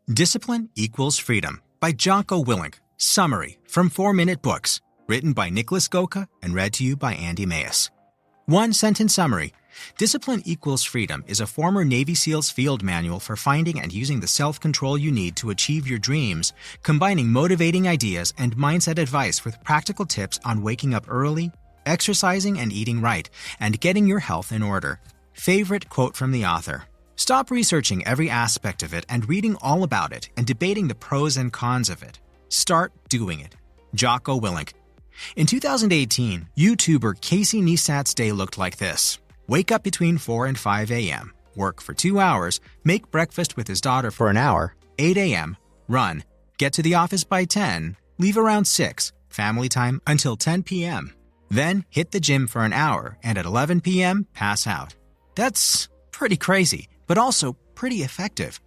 Discipline Equals Freedom by Jocko Willink. Summary from 4-Minute Books. Written by Nicholas Goka and read to you by Andy Mayes. One-sentence summary. Discipline Equals Freedom is a former Navy SEALs field manual for finding and using the self-control you need to achieve your dreams, combining motivating ideas and mindset advice with practical tips on waking up early, exercising and eating right, and getting your health in order. Favorite quote from the author. Stop researching every aspect of it and reading all about it and debating the pros and cons of it. Start doing it. Jocko Willink. In 2018, YouTuber Casey Neistat's day looked like this. Wake up between 4 and 5 a.m., work for 2 hours, make breakfast with his daughter for an hour, 8 a.m., run, get to the office by 10, leave around 6, family time until 10 p.m., then hit the gym for an hour and at 11 p.m. pass out. That's pretty crazy, but also pretty effective.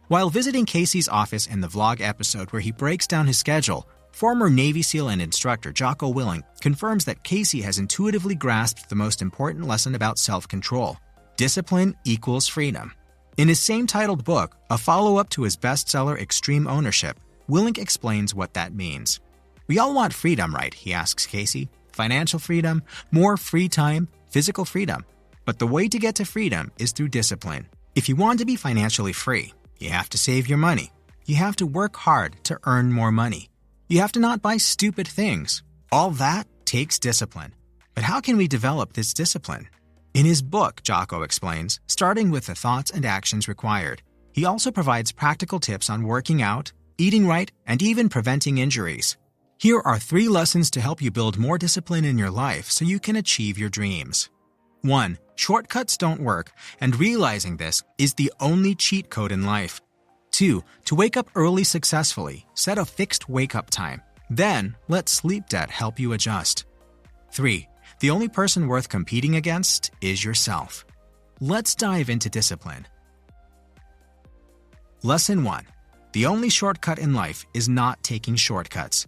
While visiting Casey's office in the vlog episode where he breaks down his schedule, former Navy SEAL and instructor Jocko Willink confirms that Casey has intuitively grasped the most important lesson about self-control. Discipline equals freedom. In his same titled book, a follow-up to his bestseller Extreme Ownership, Willink explains what that means. We all want freedom, right? He asks Casey. Financial freedom, more free time, physical freedom. But the way to get to freedom is through discipline. If you want to be financially free, you have to save your money. You have to work hard to earn more money. You have to not buy stupid things. All that takes discipline. But how can we develop this discipline? In his book, Jocko explains, starting with the thoughts and actions required. He also provides practical tips on working out, eating right, and even preventing injuries. Here are 3 lessons to help you build more discipline in your life so you can achieve your dreams. 1. Shortcuts don't work, and realizing this is the only cheat code in life. 2. To wake up early successfully, set a fixed wake-up time. Then, let sleep debt help you adjust. 3. The only person worth competing against is yourself. Let's dive into discipline. Lesson 1. The only shortcut in life is not taking shortcuts.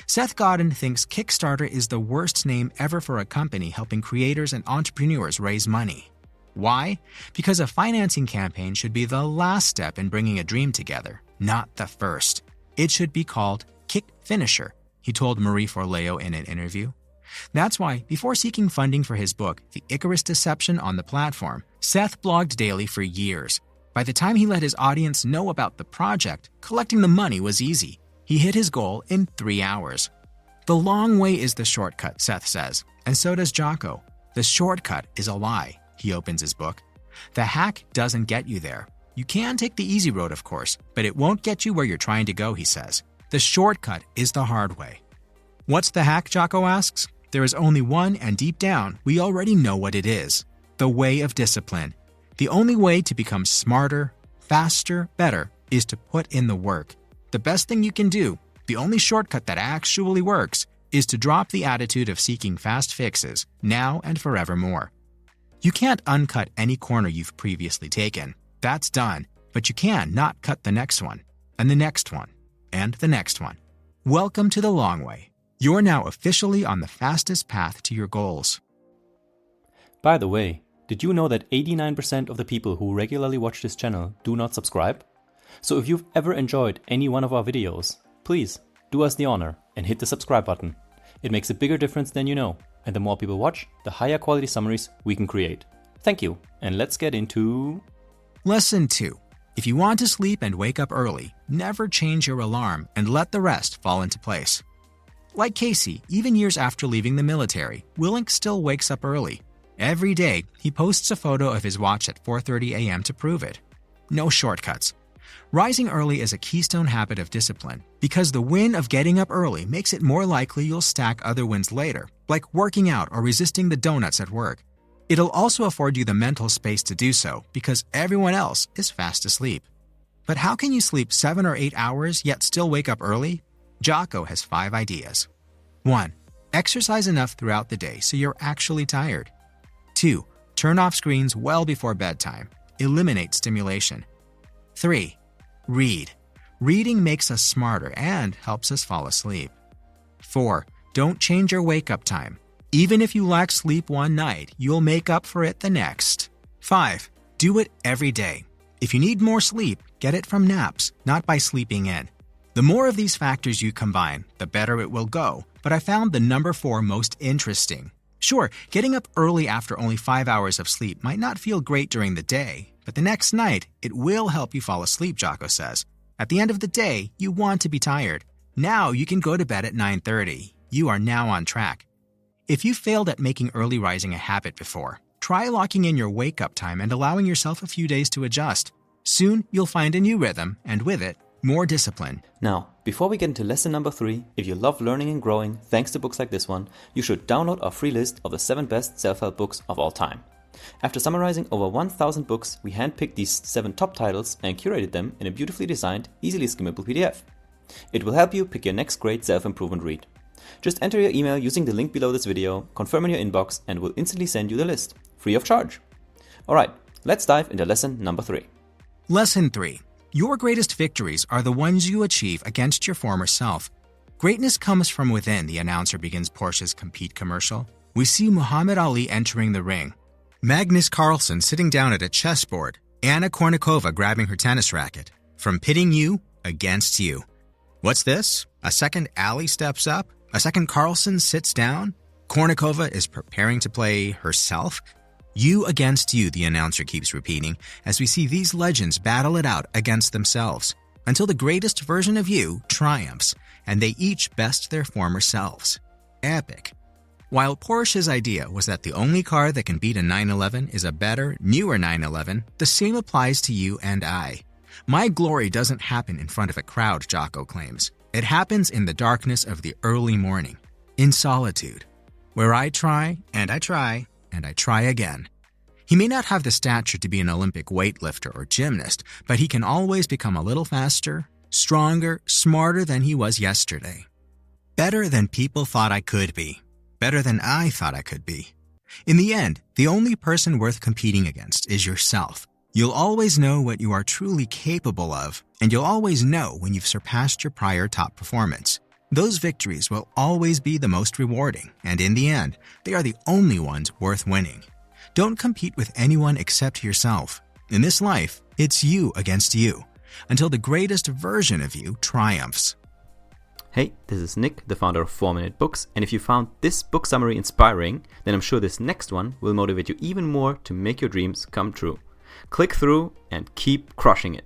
Seth Godin thinks Kickstarter is the worst name ever for a company helping creators and entrepreneurs raise money. Why? Because a financing campaign should be the last step in bringing a dream together, not the first. It should be called Kick Finisher, he told Marie Forleo in an interview. That's why, before seeking funding for his book, The Icarus Deception on the platform, Seth blogged daily for years. By the time he let his audience know about the project, collecting the money was easy. He hit his goal in 3 hours. The long way is the shortcut, Seth says, and so does Jocko. The shortcut is a lie, he opens his book. The hack doesn't get you there. You can take the easy road, of course, but it won't get you where you're trying to go, he says. The shortcut is the hard way. What's the hack, Jocko asks? There is only one, and deep down, we already know what it is. The way of discipline. The only way to become smarter, faster, better, is to put in the work. The best thing you can do, the only shortcut that actually works, is to drop the attitude of seeking fast fixes, now and forevermore. You can't uncut any corner you've previously taken. That's done, but you can not cut the next one, and the next one, and the next one. Welcome to the long way. You're now officially on the fastest path to your goals. By the way, did you know that 89% of the people who regularly watch this channel do not subscribe? So if you've ever enjoyed any one of our videos, please do us the honor and hit the subscribe button. It makes a bigger difference than you know, and the more people watch, the higher quality summaries we can create. Thank you, and let's get into... Lesson 2. If you want to sleep and wake up early, never change your alarm and let the rest fall into place. Like Casey, even years after leaving the military, Willink still wakes up early. Every day, he posts a photo of his watch at 4:30 a.m. to prove it. No shortcuts. Rising early is a keystone habit of discipline because the win of getting up early makes it more likely you'll stack other wins later, like working out or resisting the donuts at work. It'll also afford you the mental space to do so because everyone else is fast asleep. But how can you sleep 7 or 8 hours yet still wake up early? Jocko has 5 ideas. 1. Exercise enough throughout the day so you're actually tired. 2. Turn off screens well before bedtime. Eliminate stimulation. 3. Read. Reading makes us smarter and helps us fall asleep. 4. Don't change your wake-up time. Even if you lack sleep one night, you'll make up for it the next. 5. Do it every day. If you need more sleep, get it from naps, not by sleeping in. The more of these factors you combine, the better it will go, but I found the number 4 most interesting. Sure, getting up early after only 5 hours of sleep might not feel great during the day, but the next night, it will help you fall asleep, Jocko says. At the end of the day, you want to be tired. Now you can go to bed at 9:30. You are now on track. If you failed at making early rising a habit before, try locking in your wake-up time and allowing yourself a few days to adjust. Soon, you'll find a new rhythm, and with it, more discipline. Now, before we get into lesson number 3, if you love learning and growing thanks to books like this one, you should download our free list of the 7 best self-help books of all time. After summarizing over 1,000 books, we handpicked these 7 top titles and curated them in a beautifully designed, easily skimmable PDF. It will help you pick your next great self-improvement read. Just enter your email using the link below this video, confirm in your inbox, and we'll instantly send you the list, free of charge. Alright, let's dive into lesson number 3. Lesson 3. Your greatest victories are the ones you achieve against your former self. Greatness comes from within, the announcer begins Porsche's Compete commercial. We see Muhammad Ali entering the ring, Magnus Carlsen sitting down at a chessboard, Anna Kournikova grabbing her tennis racket. From pitting you against you. What's this? A second Ali steps up? A second Carlsen sits down? Kournikova is preparing to play herself? You against you, the announcer keeps repeating, as we see these legends battle it out against themselves, until the greatest version of you triumphs, and they each best their former selves. Epic. While Porsche's idea was that the only car that can beat a 911 is a better, newer 911, the same applies to you and I. My glory doesn't happen in front of a crowd, Jocko claims. It happens in the darkness of the early morning, in solitude, where I try, and I try, and I try again. He may not have the stature to be an Olympic weightlifter or gymnast, but he can always become a little faster, stronger, smarter than he was yesterday. Better than people thought I could be. Better than I thought I could be. In the end, the only person worth competing against is yourself. You'll always know what you are truly capable of, and you'll always know when you've surpassed your prior top performance. Those victories will always be the most rewarding, and in the end, they are the only ones worth winning. Don't compete with anyone except yourself. In this life, it's you against you, until the greatest version of you triumphs. Hey, this is Nick, the founder of 4-Minute Books, and if you found this book summary inspiring, then I'm sure this next one will motivate you even more to make your dreams come true. Click through and keep crushing it.